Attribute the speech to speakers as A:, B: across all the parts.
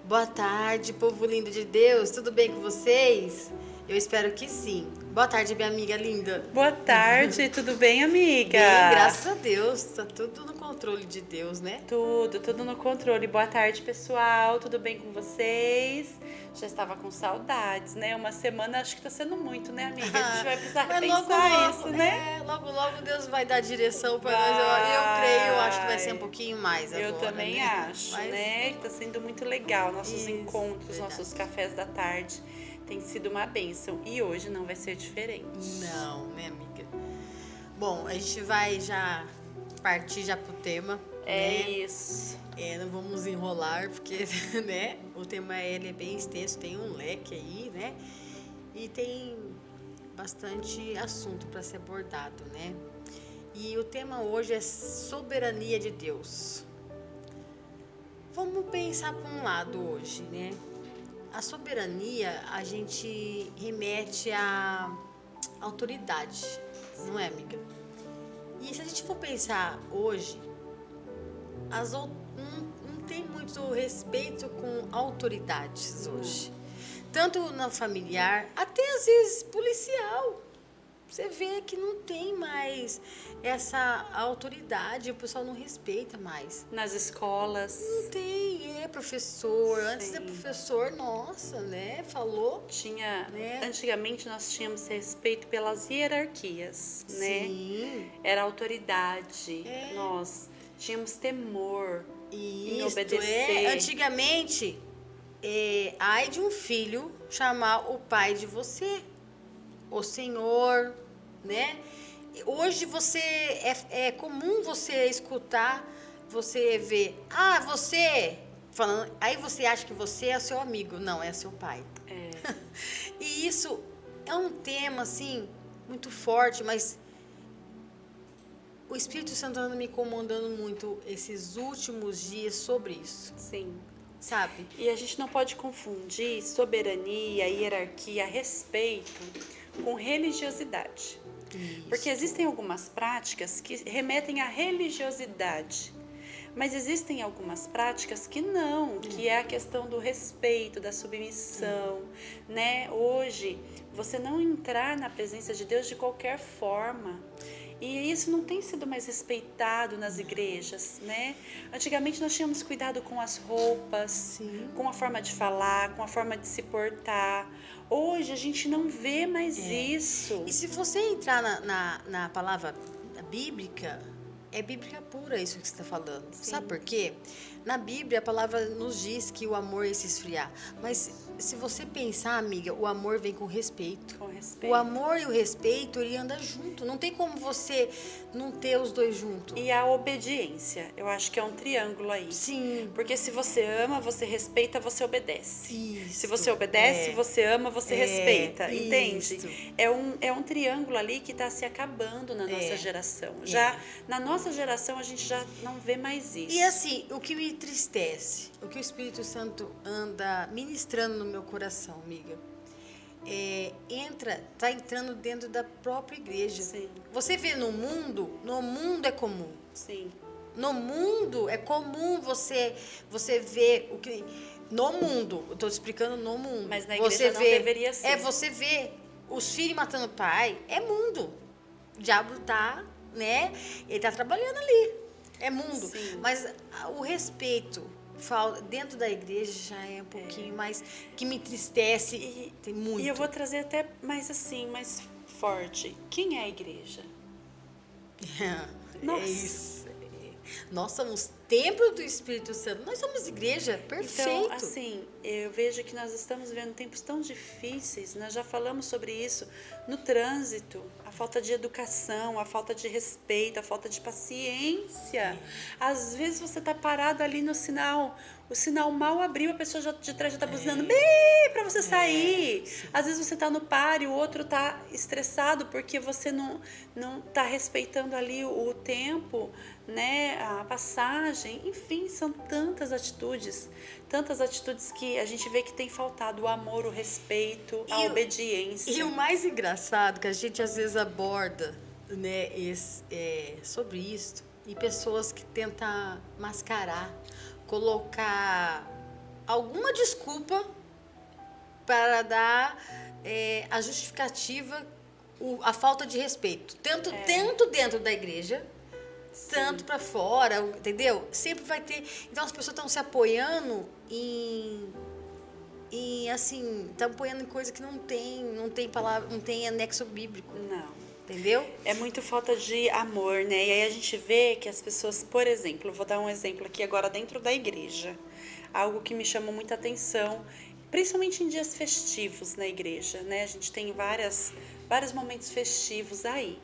A: Boa tarde, povo lindo de Deus. Tudo bem com vocês? Eu espero que sim. Boa tarde, minha amiga linda.
B: Boa tarde, tudo bem, amiga?
A: Bem, graças a Deus. Tá tudo no controle de Deus, né?
B: Tudo no controle. Boa tarde, pessoal. Tudo bem com vocês? Já estava com saudades, né? Uma semana acho que tá sendo muito, né, amiga? A gente vai precisar
A: Mas
B: repensar isso, né?
A: logo Deus vai dar direção para nós. Eu creio, eu acho que vai ser um
B: Vai.
A: pouquinho mais
B: Eu
A: agora,
B: também
A: né?
B: acho,
A: Mas
B: né? Tá sendo muito legal nossos
A: isso,
B: encontros,
A: verdade.
B: nossos cafés da tarde. Tem sido uma bênção e hoje não vai ser diferente.
A: Não, né, amiga? Bom, a gente vai já partir já pro tema,
B: É
A: né?
B: isso.
A: Não vamos enrolar, porque, né, o tema ele é bem extenso, tem um leque aí, né? E tem bastante assunto para ser abordado, né? E o tema hoje é soberania de Deus. Vamos pensar por um lado hoje, né? A soberania, a gente remete à autoridade, não é, amiga? E se a gente for pensar hoje, não tem muito respeito com autoridades hoje. Tanto na familiar, até às vezes policial. Você vê que não tem mais essa autoridade, o pessoal não respeita mais.
B: Nas escolas.
A: Não tem, professor. Antes de
B: Sim.
A: professor, nossa, né? Falou.
B: Tinha,
A: Né?
B: antigamente nós tínhamos respeito pelas hierarquias, né?
A: Sim.
B: Era autoridade. Nós tínhamos temor em
A: Isto
B: obedecer.
A: Antigamente, ai de um filho chamar o pai de você, o senhor, né? Hoje é comum você escutar, você ver, você falando, aí você acha que você é seu amigo, não, é seu pai.
B: É.
A: E isso é um tema assim muito forte, mas o Espírito Santo anda me incomodando muito esses últimos dias sobre isso,
B: Sim.
A: sabe?
B: E a gente não pode confundir soberania, hierarquia, respeito com religiosidade.
A: Isso.
B: Porque existem algumas práticas que remetem à religiosidade. Mas existem algumas práticas que não, que é a questão do respeito, da submissão, né? Hoje, você não entrar na presença de Deus de qualquer forma. E isso não tem sido mais respeitado nas igrejas, né? Antigamente nós tínhamos cuidado com as roupas,
A: Sim.
B: com a forma de falar, com a forma de se portar. Hoje a gente não vê mais isso.
A: E se você entrar na palavra bíblica, é bíblica pura isso que você está falando.
B: Sim.
A: Sabe por quê? Na Bíblia a palavra nos diz que o amor ia se esfriar. Mas se você pensar, amiga, o amor vem com respeito.
B: Com respeito.
A: O amor e o respeito, ele anda junto. Não tem como você não ter os dois juntos.
B: E a obediência, eu acho que é um triângulo aí.
A: Sim.
B: Porque se você ama, você respeita, você obedece.
A: Isso.
B: Se você obedece, você ama, você respeita. Entende?
A: Isso.
B: É um triângulo ali que está se acabando na nossa geração. Já na nossa geração, a gente já não vê mais isso.
A: E assim, o que me entristece, o que o Espírito Santo anda ministrando no meu coração, amiga, tá entrando dentro da própria igreja.
B: Sim.
A: Você vê no mundo é comum.
B: Sim.
A: No mundo é comum você ver o que no mundo, eu tô te explicando no mundo.
B: Mas na igreja não deveria ser.
A: Você vê os filhos matando o pai, é mundo. O diabo tá, né? Ele tá trabalhando ali. É mundo.
B: Sim.
A: Mas o respeito dentro da igreja já é um pouquinho mais que me entristece. Tem muito.
B: E eu vou trazer até mais assim, mais forte. Quem é a igreja? Nossa.
A: É isso. Nós somos templo do Espírito Santo. Nós somos igreja, perfeito.
B: Então, assim, eu vejo que nós estamos vivendo tempos tão difíceis. Nós já falamos sobre isso no trânsito. A falta de educação, a falta de respeito, a falta de paciência. Às vezes você está parado ali no sinal, o sinal mal abriu, a pessoa já de trás já está buzinando bem para você sair. Às vezes você está no páreo, o outro está estressado porque você não está respeitando ali o tempo, né, a passagem. Enfim, são tantas atitudes que a gente vê que tem faltado o amor, o respeito, a obediência.
A: E o mais engraçado que a gente às vezes aborda, né, sobre isso, e pessoas que tentam mascarar, colocar alguma desculpa para dar a justificativa, a falta de respeito. Tanto dentro da igreja, tanto para fora, entendeu? Sempre vai ter. Então as pessoas estão se apoiando assim, estão apoiando em coisa que não tem palavra, não tem anexo bíblico.
B: Não.
A: Entendeu?
B: É muito falta de amor, né? E aí a gente vê que as pessoas, por exemplo, vou dar um exemplo aqui agora dentro da igreja. Algo que me chamou muita atenção, principalmente em dias festivos na igreja, né? A gente tem vários momentos festivos aí.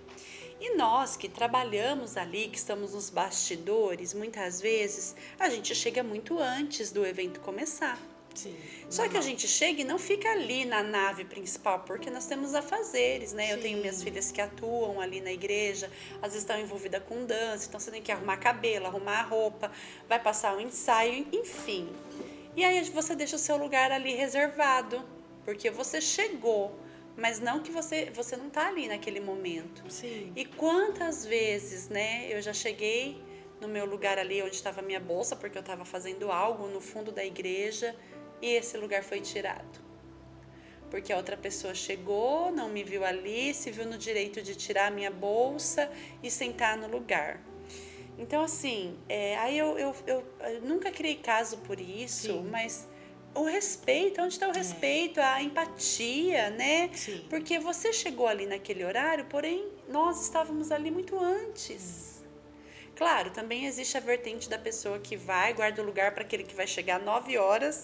B: E nós que trabalhamos ali, que estamos nos bastidores, muitas vezes a gente chega muito antes do evento começar.
A: Sim.
B: Só que a gente chega e não fica ali na nave principal, porque nós temos afazeres, né?
A: Sim.
B: Eu tenho minhas filhas que atuam ali na igreja, às vezes estão envolvidas com dança, então você tem que arrumar cabelo, arrumar a roupa, vai passar um ensaio, enfim. E aí você deixa o seu lugar ali reservado, porque você chegou, mas não que você não está ali naquele momento.
A: Sim.
B: E quantas vezes, né, eu já cheguei no meu lugar ali onde estava a minha bolsa, porque eu estava fazendo algo no fundo da igreja, e esse lugar foi tirado. Porque a outra pessoa chegou, não me viu ali, se viu no direito de tirar a minha bolsa e sentar no lugar. Então, assim, aí eu nunca criei caso por isso,
A: Sim.
B: mas o respeito, onde está o respeito, a empatia, né?
A: Sim.
B: Porque você chegou ali naquele horário, porém nós estávamos ali muito antes. Claro, também existe a vertente da pessoa que vai, guarda o lugar para aquele que vai chegar 9 horas.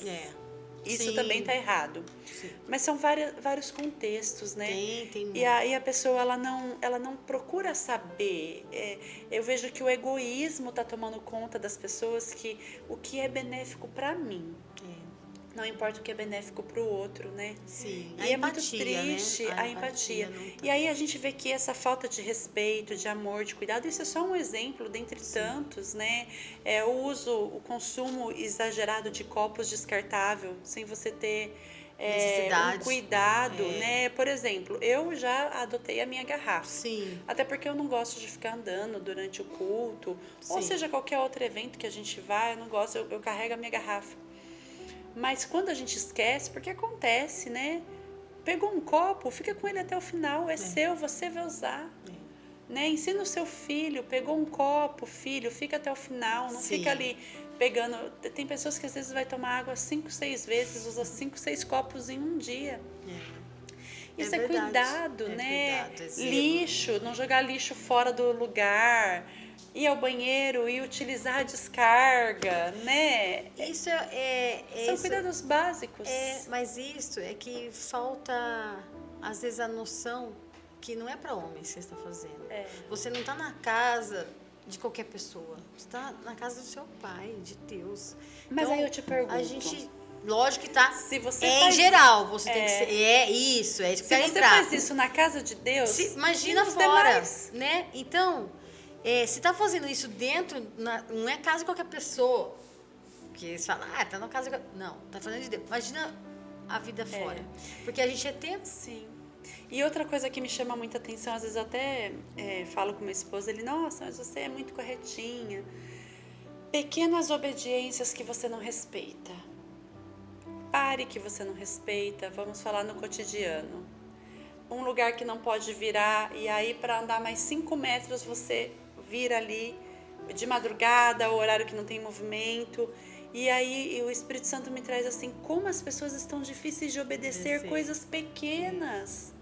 B: Isso
A: Sim.
B: também está errado.
A: Sim.
B: Mas são vários contextos, né?
A: Tem.
B: E aí a pessoa ela não procura saber. Eu vejo que o egoísmo está tomando conta das pessoas, que o que é benéfico para mim. Não importa o que é benéfico para o outro, né?
A: Sim.
B: E é muito triste,
A: né?
B: a empatia. E aí a gente vê que essa falta de respeito, de amor, de cuidado, isso é só um exemplo dentre tantos, né? O consumo exagerado de copos descartável, sem você ter um cuidado, né? Por exemplo, eu já adotei a minha garrafa.
A: Sim.
B: Até porque eu não gosto de ficar andando durante o culto, ou seja, qualquer outro evento que a gente vai, eu não gosto, eu carrego a minha garrafa. Mas quando a gente esquece, porque acontece, né? Pegou um copo, fica com ele até o final, é seu, você vai usar. Né? Ensina o seu filho, pegou um copo, filho, fica até o final, não fica ali pegando. Tem pessoas que às vezes vai tomar água 5, 6 vezes, usa 5, 6 copos em um dia. Isso é cuidado, né? Lixo, não jogar lixo fora do lugar. Ir ao banheiro e utilizar a descarga, né?
A: Isso
B: são cuidados básicos.
A: Mas isso é que falta, às vezes, a noção que não é para homem que você está fazendo. Você não está na casa de qualquer pessoa. Você está na casa do seu pai, de Deus.
B: Mas então, aí eu te pergunto.
A: A gente, lógico que tá.
B: Se você
A: em geral, você tem que ser. Isso que eu quero entrar.
B: Se você faz isso na casa de Deus,
A: imagina fora, demais, né? Então. Se tá fazendo isso dentro, não é casa de qualquer pessoa. Porque eles falam, tá na casa de qualquer... Não, tá fazendo de Deus. Imagina a vida fora. Porque a gente é tempo.
B: Sim. E outra coisa que me chama muita atenção, às vezes eu até falo com meu esposo, ele, nossa, mas você é muito corretinha. Pequenas obediências que você não respeita. Pare que você não respeita, vamos falar no cotidiano. Um lugar que não pode virar, e aí para andar mais 5 metros você vira ali de madrugada, o horário que não tem movimento. E aí o Espírito Santo me traz assim, como as pessoas estão difíceis de obedecer coisas pequenas.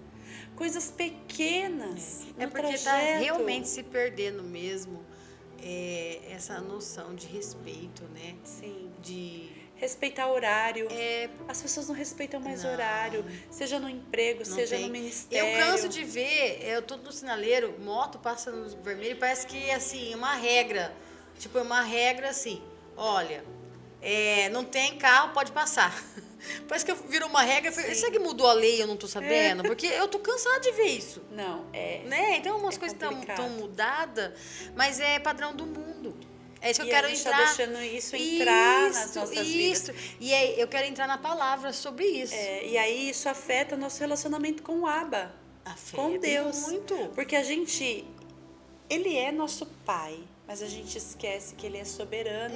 B: Coisas pequenas.
A: É porque está realmente se perdendo mesmo essa noção de respeito, né?
B: Sim.
A: De
B: respeitar horário. As pessoas não respeitam mais horário, seja no emprego, seja no ministério.
A: Eu canso de ver, eu tô no sinaleiro, moto passa no vermelho, parece que assim, uma regra. Tipo, uma regra assim, olha, não tem carro, pode passar. Parece que virou uma regra. Será que mudou a lei e eu não tô sabendo? Porque eu tô cansada de ver isso.
B: Não,
A: né? Então umas coisas estão mudadas, mas é padrão do mundo. É isso que eu quero entrar.
B: Tá deixando isso entrar nas nossas vidas.
A: E aí, eu quero entrar na palavra sobre isso.
B: E aí isso afeta o nosso relacionamento com o Abba. Com Deus.
A: Muito.
B: Porque Ele é nosso Pai, mas a gente esquece que Ele é soberano.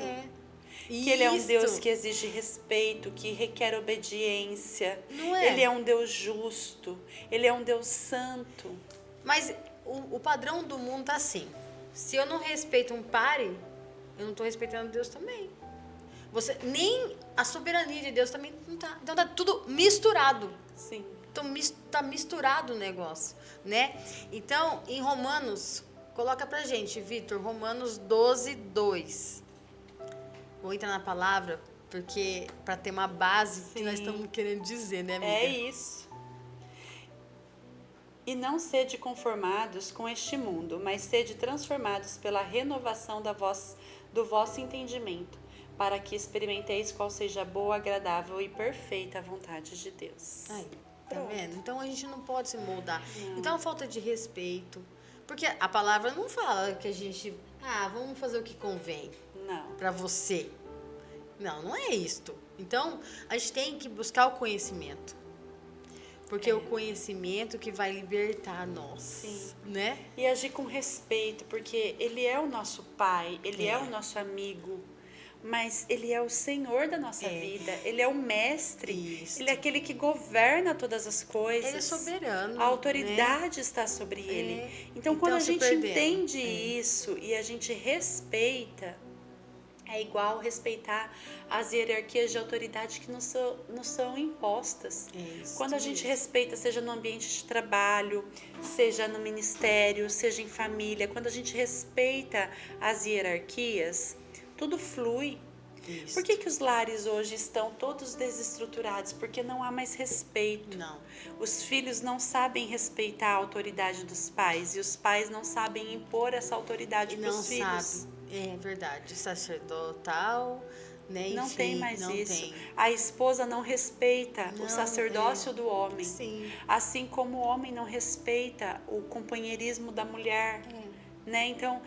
B: Que Ele é um Deus
A: Isto.
B: que exige respeito, que requer obediência.
A: Não é?
B: Ele é um Deus justo. Ele é um Deus santo.
A: Mas o padrão do mundo tá assim. Se eu não respeito um pare, eu não tô respeitando Deus também. Nem a soberania de Deus também não tá. Então tá tudo misturado.
B: Sim.
A: Então tá misturado o negócio, né? Então, em Romanos, coloca pra gente, Vitor, Romanos 12, 2. Vou entrar na palavra, porque para ter uma base que nós estamos querendo dizer, né, amiga?
B: É isso. E não sede conformados com este mundo, mas sede transformados pela renovação do vosso entendimento, para que experimenteis qual seja a boa, agradável e perfeita vontade de Deus.
A: Aí, tá
B: Pronto.
A: vendo? Então a gente não pode se moldar.
B: Não.
A: Então a falta de respeito. Porque a palavra não fala que a gente. Vamos fazer o que convém
B: Não.
A: para você. Não é isto. Então a gente tem que buscar o conhecimento. Porque é o conhecimento que vai libertar nós.
B: Sim.
A: Né?
B: E agir com respeito, porque Ele é o nosso Pai, Ele é
A: É.
B: o nosso amigo, mas Ele é o Senhor da nossa
A: É.
B: vida, Ele é o mestre,
A: Isso.
B: Ele é aquele que governa todas as coisas.
A: Ele é soberano.
B: A autoridade está sobre
A: É.
B: Ele. Então,
A: Então,
B: quando a
A: se
B: gente
A: perdendo.
B: entende isso e a gente respeita, é igual respeitar as hierarquias de autoridade que não são impostas.
A: É isso
B: Quando a gente
A: mesmo.
B: respeita, seja no ambiente de trabalho, seja no ministério, seja em família, quando a gente respeita as hierarquias, tudo flui.
A: Isso.
B: Por que os lares hoje estão todos desestruturados? Porque não há mais respeito.
A: Não.
B: Os filhos não sabem respeitar a autoridade dos pais e os pais não sabem impor essa autoridade
A: E
B: para
A: não
B: os filhos.
A: sabe. É verdade. Sacerdotal, né?
B: Não
A: Enfim,
B: tem mais
A: não
B: isso.
A: tem.
B: A esposa não respeita
A: Não,
B: o sacerdócio do homem.
A: Sim.
B: Assim como o homem não respeita o companheirismo da mulher. Né? Então,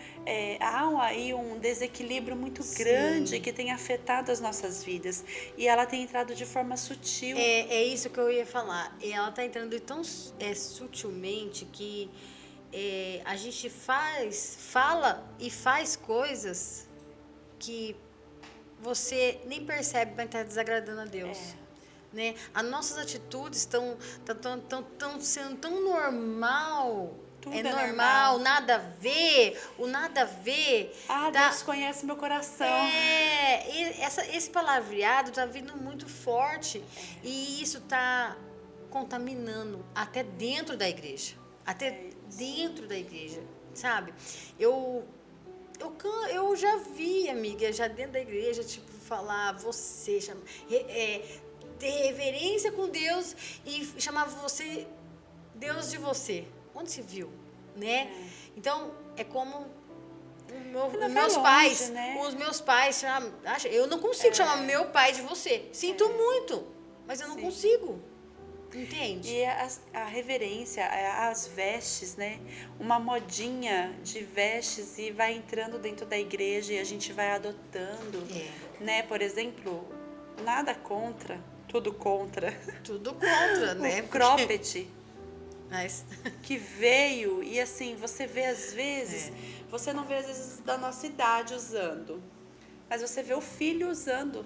B: há aí um desequilíbrio muito
A: Sim.
B: grande que tem afetado as nossas vidas. E ela tem entrado de forma sutil.
A: É isso que eu ia falar. E ela tá entrando tão sutilmente que a gente fala e faz coisas que você nem percebe, mas tá desagradando a Deus. Né? As nossas atitudes estão sendo tão normal.
B: Tudo
A: É
B: é
A: normal,
B: normal.
A: nada a ver, o nada a ver.
B: Deus conhece meu coração.
A: Esse palavreado tá vindo muito forte e isso tá contaminando até dentro da igreja. Até dentro da igreja, sabe? Eu já vi, amiga, já dentro da igreja, tipo, falar você, ter reverência com Deus e chamar você Deus de você. Onde se viu, né? Então, é como os meus pais chamam, eu não consigo chamar meu pai de você. Sinto muito, mas eu não consigo. Entende?
B: E a reverência, as vestes, né? Uma modinha de vestes e vai entrando dentro da igreja e a gente vai adotando, né? Por exemplo, nada contra, tudo contra.
A: Tudo contra, né?
B: O cropped.
A: Mas...
B: que veio e assim, você vê às vezes, você não vê às vezes da nossa idade usando, mas você vê o filho usando.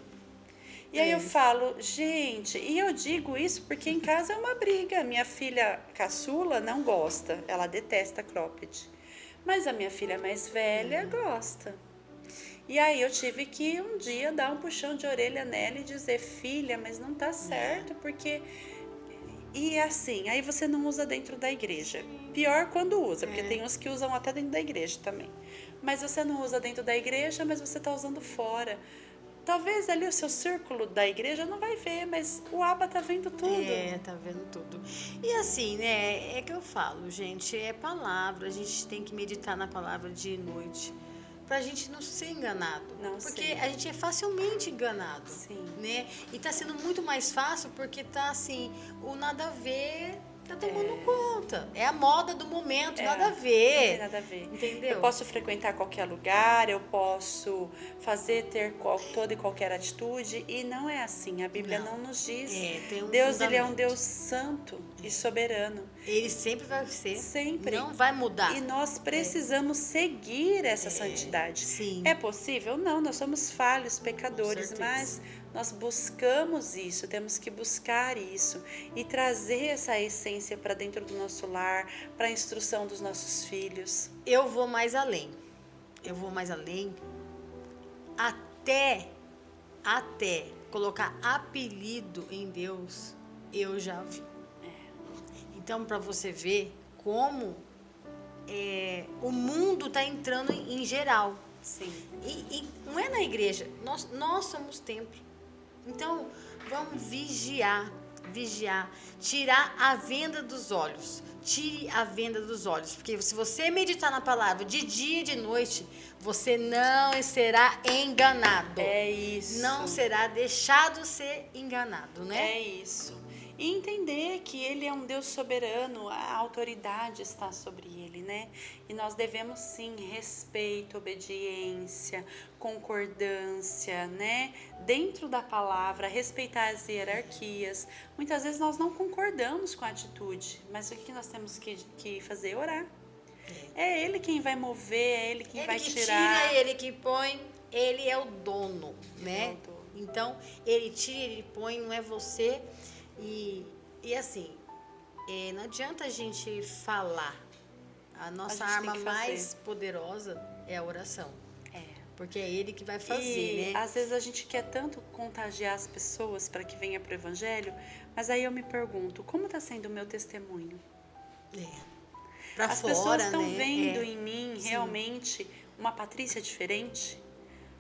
B: E aí eu falo, gente, e eu digo isso porque em casa é uma briga. Minha filha caçula não gosta, ela detesta cropped. Mas a minha filha mais velha gosta. E aí eu tive que um dia dar um puxão de orelha nela e dizer, filha, mas não tá certo, porque... E assim, aí você não usa dentro da igreja. Pior quando usa, porque tem uns que usam até dentro da igreja também. Mas você não usa dentro da igreja, mas você está usando fora. Talvez ali o seu círculo da igreja não vai ver, mas o aba tá vendo tudo.
A: Tá vendo tudo. E assim, né, é que eu falo, gente, é palavra, a gente tem que meditar na palavra dia e noite. Pra gente não ser enganado. Porque a gente é facilmente enganado.
B: Sim.
A: Né? E tá sendo muito mais fácil porque tá assim, o nada a ver Tá tomando conta. É a moda do momento, nada a
B: Não tem
A: ver.
B: nada a ver.
A: Entendeu?
B: Eu posso frequentar qualquer lugar, eu posso ter toda e qualquer atitude, e não é assim. A Bíblia não nos diz.
A: Tem um
B: Deus, ele é um
A: fundamento.
B: Deus santo e soberano.
A: Ele sempre vai ser.
B: Sempre.
A: Não vai mudar.
B: E nós precisamos seguir essa santidade.
A: sim.
B: É possível? Não, nós somos falhos, pecadores,
A: certeza.
B: mas nós buscamos isso, temos que buscar isso e trazer essa essência para dentro do nosso lar, para a instrução dos nossos filhos.
A: Eu vou mais além. Eu vou mais além. Até colocar apelido em Deus, eu já vi. Então, para você ver como o mundo está entrando em geral.
B: Sim.
A: E não é na igreja, nós somos templo. Então, vamos vigiar, tirar a venda dos olhos. Tire a venda dos olhos, porque se você meditar na palavra de dia e de noite, você não será enganado.
B: É isso.
A: Não será deixado ser enganado, né?
B: É isso. E entender que ele é um Deus soberano, a autoridade está sobre ele, né? E nós devemos sim respeito, obediência, concordância, né? Dentro da palavra, respeitar as hierarquias. Muitas vezes nós não concordamos com a atitude, mas o que nós temos que fazer? Orar. É ele quem vai mover, é ele quem vai tirar.
A: Tira, ele que põe, ele é o dono, né?
B: É o dono.
A: Então, ele tira, ele põe, não é você. E assim, não adianta a gente falar. A nossa
B: A gente tem
A: arma
B: que fazer.
A: mais poderosa é a oração.
B: É.
A: Porque é ele que vai fazer,
B: E
A: né?
B: às vezes a gente quer tanto contagiar as pessoas para que venha para o Evangelho, mas aí eu me pergunto, como está sendo o meu testemunho?
A: Pra
B: As
A: fora,
B: pessoas estão
A: né?
B: vendo em mim
A: Sim.
B: realmente uma Patrícia diferente?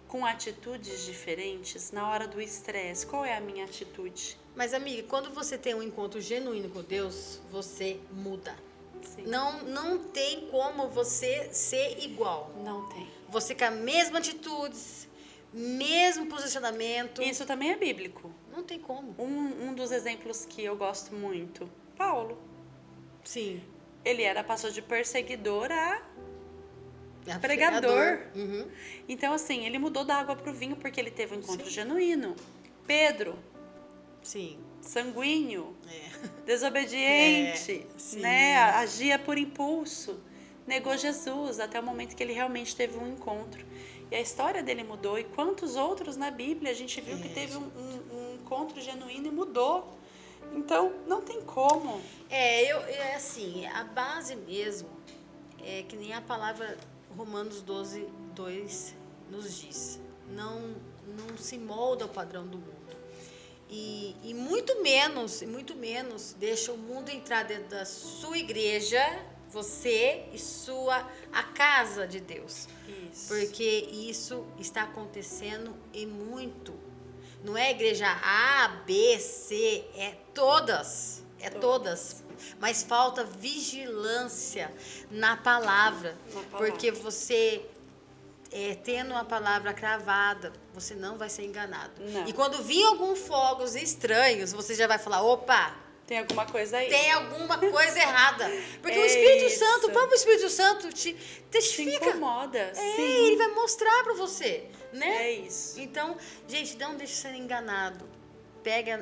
B: Com atitudes diferentes? Na hora do estresse, qual é a minha atitude?
A: Mas, amiga, quando você tem um encontro genuíno com Deus, você muda.
B: Sim.
A: Não tem como você ser igual.
B: Não tem.
A: Você com as mesmas atitudes, mesmo posicionamento.
B: Isso também é bíblico.
A: Não tem como.
B: Um dos exemplos que eu gosto muito, Paulo.
A: Sim.
B: Ele passou de perseguidor a
A: É
B: pregador.
A: Uhum.
B: Então, assim, ele mudou da água para o vinho porque ele teve um encontro
A: Sim.
B: genuíno. Pedro,
A: Sim.
B: sanguíneo,
A: É.
B: desobediente,
A: sim.
B: né? Agia por impulso. Negou Jesus até o momento que ele realmente teve um encontro. E a história dele mudou. E quantos outros na Bíblia a gente viu que teve um encontro genuíno e mudou. Então, não tem como.
A: Assim, a base mesmo é que nem a palavra Romanos 12, 2 nos diz. Não se molda ao padrão do mundo. E muito menos deixa o mundo entrar dentro da sua igreja, você e a casa de Deus.
B: Isso.
A: Porque isso está acontecendo e muito. Não é igreja A, B, C, é todas. É todas. Mas falta vigilância na palavra. Porque você, tendo uma palavra cravada, você não vai ser enganado.
B: Não.
A: E quando vir alguns fogos estranhos, você já vai falar, opa,
B: Tem alguma coisa aí?
A: tem alguma coisa errada. Porque o
B: É
A: Espírito
B: isso.
A: Santo, o próprio Espírito Santo te
B: Te
A: testifica.
B: incomoda, sim.
A: Ele vai mostrar pra você, né?
B: É isso.
A: Então, gente, não deixe ser enganado.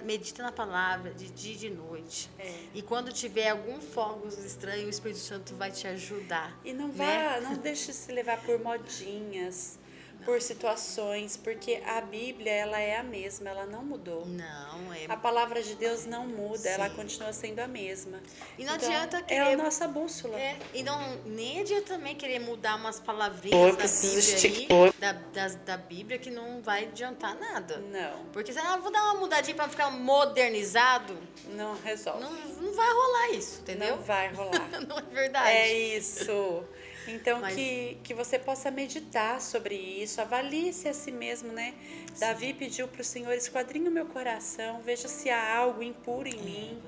A: Medita na palavra de dia e de noite. E quando tiver algum fogo estranho, o Espírito Santo vai te ajudar.
B: E não
A: né?
B: não deixe se levar por modinhas, por situações, porque a Bíblia, ela é a mesma, ela não mudou.
A: Não,
B: A palavra de Deus não muda, ela
A: Sim.
B: continua sendo a mesma.
A: E não
B: Então,
A: adianta
B: é
A: querer.
B: a nossa bússola.
A: E nem adianta também querer mudar umas palavrinhas da Bíblia aí, da Bíblia, que não vai adiantar nada.
B: Não,
A: Porque vou dar uma mudadinha pra ficar modernizado.
B: não resolve.
A: Não vai rolar isso, entendeu?
B: Não vai rolar.
A: Não é verdade.
B: É isso. Então,
A: Mas-
B: que você possa meditar sobre isso, avalie-se a si mesmo, né? Davi pediu para o Senhor, esquadrinhe o meu coração, veja se há algo impuro em mim,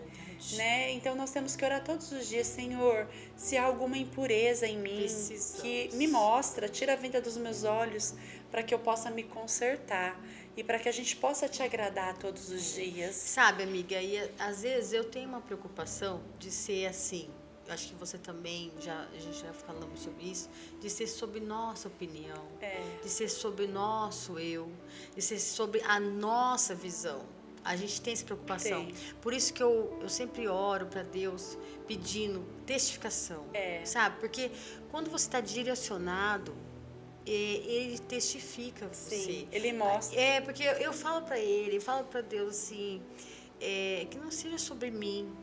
B: né? Então, nós temos que orar todos os dias, Senhor, se há alguma impureza em mim,
A: Precisamos.
B: que me mostra, tira a venda dos meus olhos, para que eu possa me consertar. e para que a gente possa te agradar todos os dias.
A: Sabe, amiga, e às vezes eu tenho uma preocupação de ser assim. Eu acho que você também, a gente já falamos sobre isso, de ser sobre nossa opinião, de ser sobre nosso eu, de ser sobre a nossa visão. A gente tem essa preocupação.
B: Tem.
A: Por isso que eu sempre oro para Deus pedindo testificação, sabe? Porque quando você está direcionado, ele testifica você.
B: Sim, ele mostra.
A: Porque eu falo para ele, falo para Deus assim, que não seja sobre mim,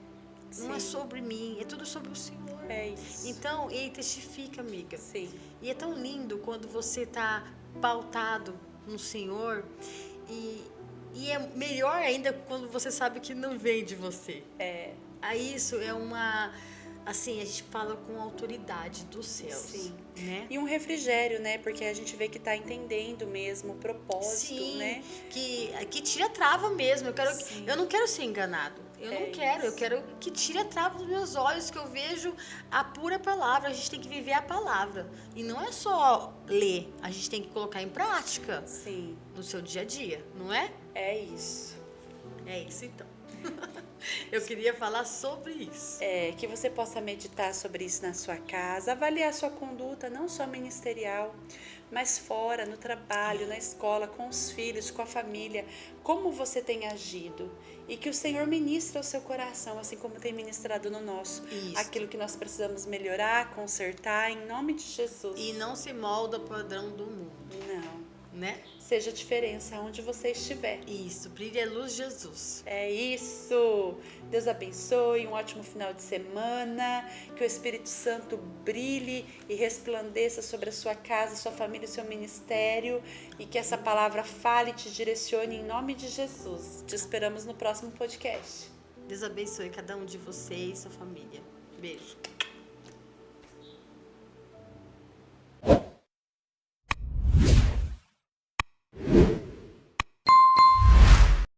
A: não é
B: Sim.
A: sobre mim, é tudo sobre o Senhor.
B: É isso.
A: Então, ele testifica, amiga.
B: Sim.
A: E é tão lindo quando você está pautado no Senhor e é melhor ainda quando você sabe que não vem de você. Aí isso é uma... Assim, a gente fala com autoridade dos céus.
B: Sim.
A: Né?
B: E um refrigério, né? Porque a gente vê que tá entendendo mesmo o propósito,
A: Sim,
B: né?
A: que tire a trava mesmo. Eu não quero ser enganado. Eu não quero.
B: Isso.
A: Eu quero que tire a trava dos meus olhos, que eu vejo a pura palavra. A gente tem que viver a palavra. E não é só ler. A gente tem que colocar em prática
B: Sim.
A: no seu dia a dia, não é?
B: É isso.
A: É isso, então. Eu queria falar sobre isso.
B: Que você possa meditar sobre isso na sua casa, avaliar a sua conduta, não só ministerial, mas fora, no trabalho, na escola, com os filhos, com a família, como você tem agido. E que o Senhor ministre ao seu coração, assim como tem ministrado no nosso.
A: Isso.
B: Aquilo que nós precisamos melhorar, consertar, em nome de Jesus.
A: E não se molda ao padrão do mundo,
B: Não.
A: né?
B: Seja a diferença onde você estiver.
A: Isso, brilhe a luz de Jesus.
B: É isso. Deus abençoe, um ótimo final de semana. Que o Espírito Santo brilhe e resplandeça sobre a sua casa, sua família e seu ministério. E que essa palavra fale e te direcione em nome de Jesus. Te esperamos no próximo podcast.
A: Deus abençoe cada um de vocês e sua família. Beijo.